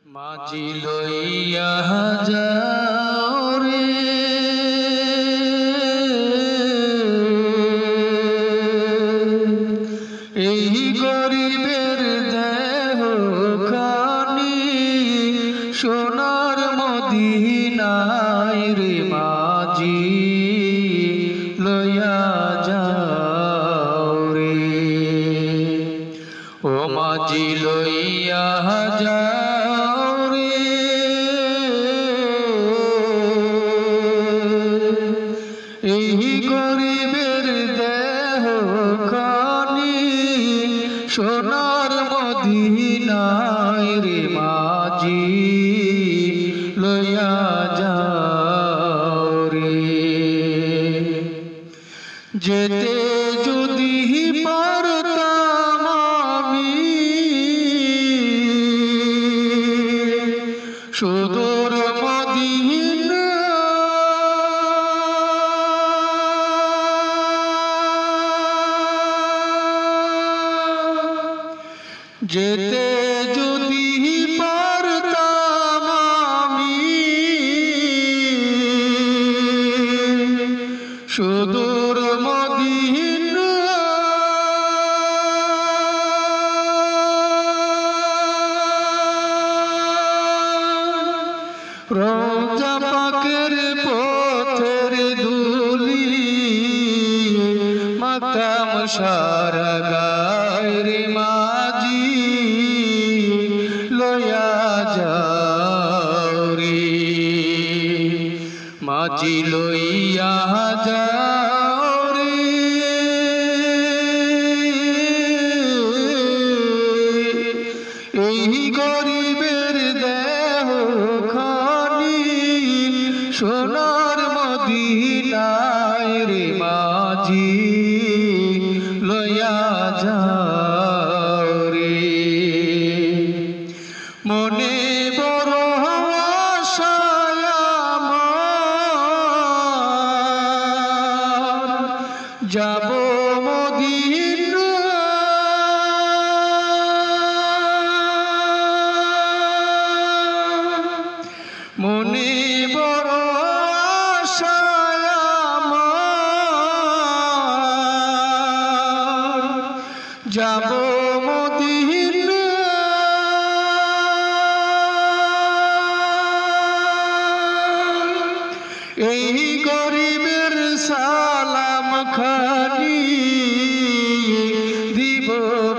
মাঝি লইয়া যাও রে এই গরিবের দেহ খানি সোনার মদিনায় রে মাঝি লইয়া যাও রে ও মাঝি লইয়া যাও রে এই গরিবের দেহ খানি সোনার মদিনায় রে মাঝি লইয়া যাও রে যেতে যদি পারতাম আমি সুদূর মদিনা যেতে যদি পারতাম আমি সুদূর মদিনা রওজা পাকের পথের ধুলি মাকাম সারা গায় রে মাঝি লইয়া যাও রে মাঝি লইয়া যাও রে এই গরিবের দেহ খানি সোনার মদিনায় রে মাঝি লইয়া যাও রে মনে বড় আশা আমার যাব মদিনা মনে বড় আশা আমার যাব মদিনা এই গরিবের সালাম খানি দিব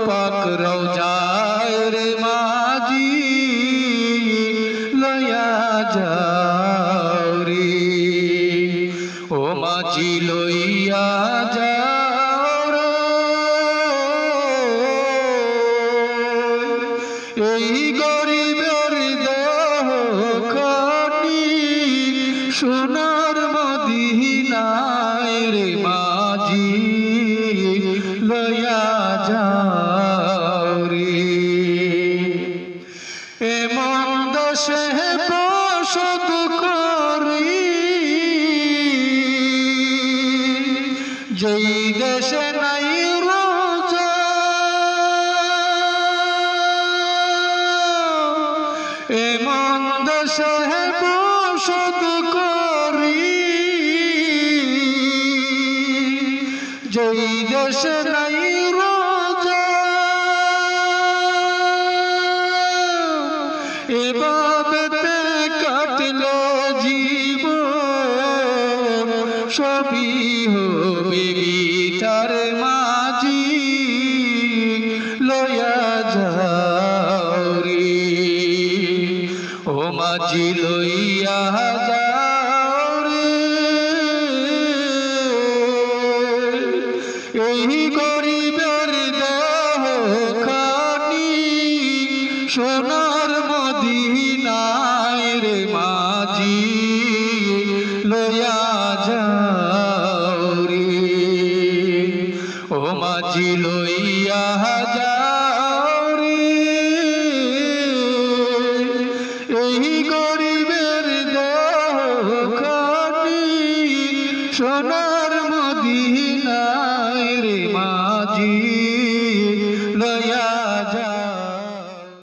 পাক রওজায় রে মাঝি লইয়া যাও রে ও মাঝি লইয়া যাও রে এই গরিবের দেহ খানি সোনার মদিনায় রে মাঝি লইয়া যাও রে এমন দশে বসত করি যেই দেশে নাই রোজা এমন দশে বসত করি যেই দেশে নাই রোজা এভাবে কাটল জীবন সবই হবে বিটার মাঝি লইয়া যাও রে ও মাঝি লইয়া যাও রে এই গরিবের দেহ খানি সোনার মদিনা